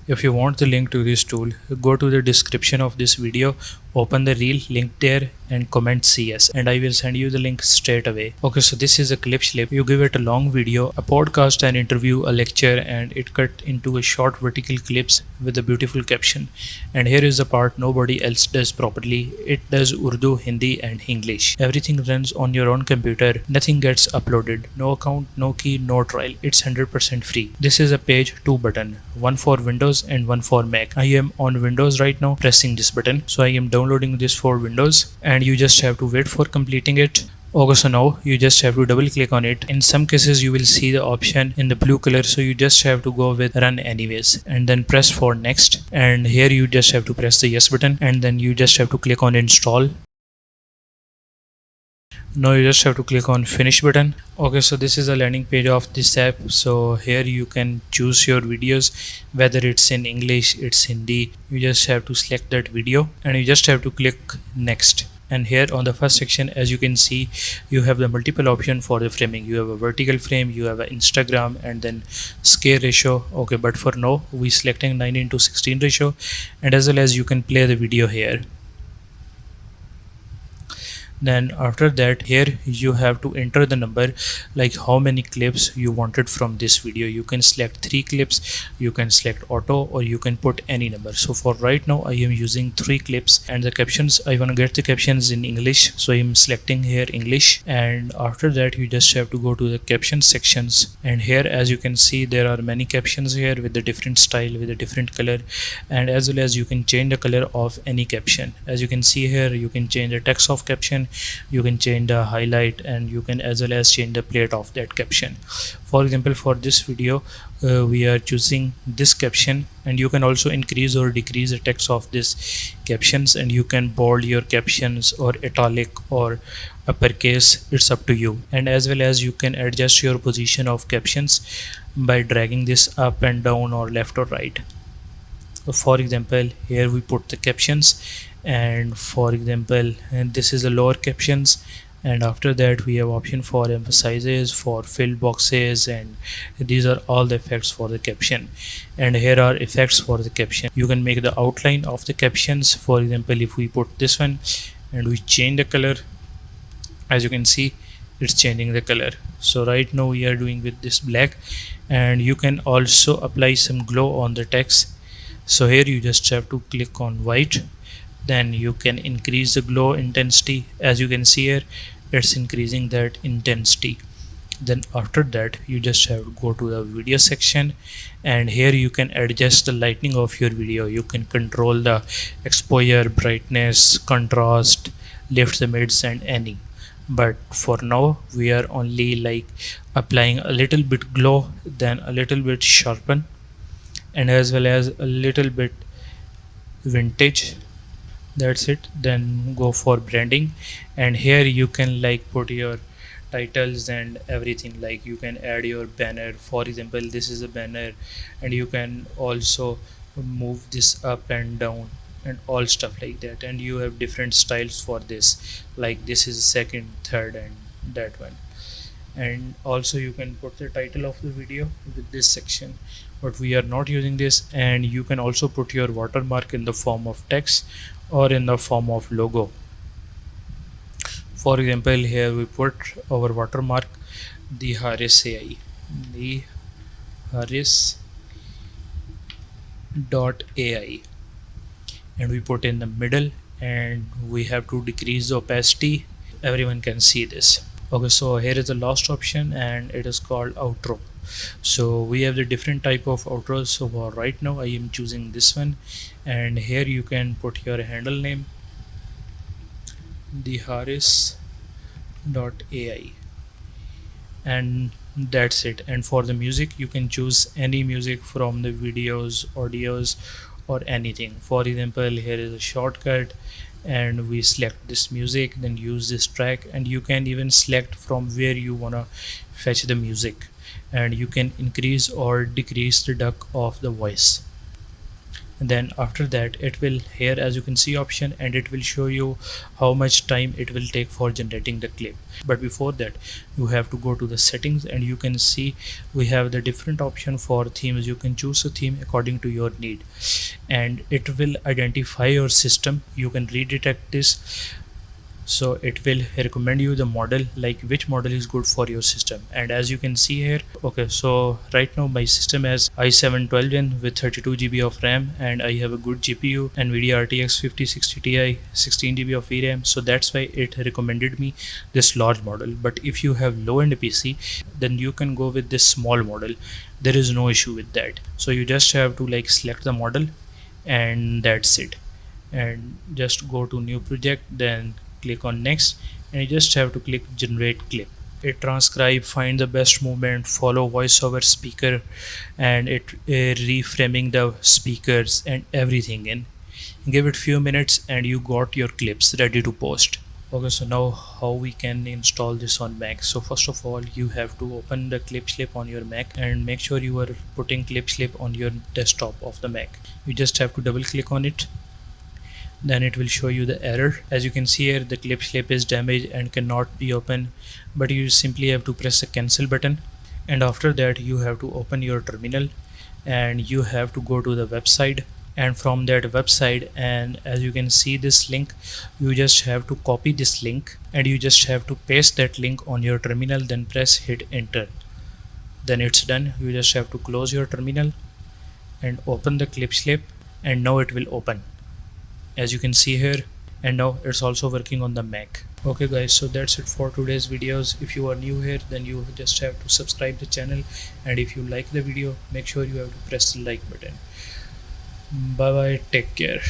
If you want the link to this tool, go to the description of this video, open the reel link there and comment CS and I will send you the link straight away. Okay, so this is a ClipShlip. You give it a long video, a podcast, an interview, a lecture, and it cut into a short vertical clips with a beautiful caption. And here is the part nobody else does properly. It does Urdu, Hindi and English. Everything runs on your own computer. Nothing gets uploaded. No account, no key, no trial. It's 100% free. This is a page 2 button, one for Windows and one for Mac. I am on Windows right now pressing this button. So I am downloading this for Windows and you just have to wait for completing it. Okay, so now you just have to double click on it. In some cases you will see the option in the blue color, so you just have to go with run anyways and then press for next, and here you just have to press the yes button and then you just have to click on install. Now you just have to click on finish button. Okay, so this is a landing page of this app. So here you can choose your videos, whether it's in English, it's Hindi. You just have to select that video and you just have to click next. And here on the first section, as you can see, you have the multiple option for the framing. You have a vertical frame, you have an Instagram, and then scale ratio. Okay, but for now we selecting 9:16 ratio, and as well as you can play the video here. Then after that, here you have to enter the number, like how many clips you wanted from this video. You can select 3 clips, you can select auto, or you can put any number. So for right now I am using 3 clips. And the captions, I want to get the captions in English, so I am selecting here English. And after that you just have to go to the caption sections, and here as you can see there are many captions here with the different style, with a different color, and as well as you can change the color of any caption. As you can see here, you can change the text of caption, you can change the highlight, and you can as well as change the plate of that caption. For example, for this video we are choosing this caption, and you can also increase or decrease the text of this captions, and you can bold your captions or italic or uppercase, it's up to you. And as well as you can adjust your position of captions by dragging this up and down or left or right. For example, here we put the captions, and for example, and this is the lower captions, and after that we have option for emphasizes, for fill boxes, and these are all the effects for the caption. And here are effects for the caption. You can make the outline of the captions. For example, if we put this one and we change the color, as you can see it's changing the color. So right now we are doing with this black, and you can also apply some glow on the text. So here you just have to click on white, then you can increase the glow intensity. As you can see here, it's increasing that intensity. Then after that you just have to go to the video section, and here you can adjust the lighting of your video. You can control the exposure, brightness, contrast, lift the mids, and any. But for now we are only like applying a little bit glow, then a little bit sharpen, and as well as a little bit vintage. That's it. Then go for branding, and here you can like put your titles and everything. Like you can add your banner. For example, this is a banner, and you can also move this up and down and all stuff like that. And you have different styles for this, like this is second, third, and that one. And also you can put the title of the video with this section, but we are not using this. And you can also put your watermark in the form of text or in the form of logo. For example, here we put our watermark, the Haris AI, the Haris.ai, and we put in the middle, and we have to decrease the opacity. Everyone can see this. Okay, so here is the last option, and it is called outro. So we have the different type of outros. So for right now I am choosing this one, and here you can put your handle name, the Haris.ai, and that's it. And for the music, you can choose any music from the videos, audios, or anything. For example, here is a shortcut, and we select this music, then use this track, and you can even select from where you wanna fetch the music, and you can increase or decrease the duck of the voice. Then after that it will here, as you can see, option, and it will show you how much time it will take for generating the clip. But before that you have to go to the settings, and you can see we have the different option for themes. You can choose a theme according to your need, and it will identify your system. You can redetect this, so it will recommend you the model, like which model is good for your system. And as you can see here, okay, so right now my system has i7-12Gen with 32 GB of RAM, and I have a good GPU, NVIDIA RTX 5060 Ti, 16 GB of VRAM, so that's why it recommended me this large model. But if you have low end PC, then you can go with this small model. There is no issue with that. So you just have to like select the model, and that's it. And just go to new project, then click on next, and you just have to click generate clip. It transcribe, find the best movement, follow voiceover speaker, and it reframing the speakers and everything in. Give it few minutes and you got your clips ready to post. Okay, so now how we can install this on Mac. So first of all you have to open the ClipSlip on your Mac, and make sure you are putting ClipSlip on your desktop of the Mac. You just have to double click on it, then it will show you the error. As you can see here, the ClipSlip is damaged and cannot be opened, but you simply have to press the cancel button, and after that you have to open your terminal, and you have to go to the website, and from that website, and as you can see this link, you just have to copy this link, and you just have to paste that link on your terminal, then press hit enter. Then it's done. You just have to close your terminal and open the ClipSlip, and now it will open, as you can see here, and now it's also working on the Mac. Okay guys, so that's it for today's videos. If you are new here, then you just have to subscribe the channel, and if you like the video, make sure you have to press the like button. Bye bye, take care.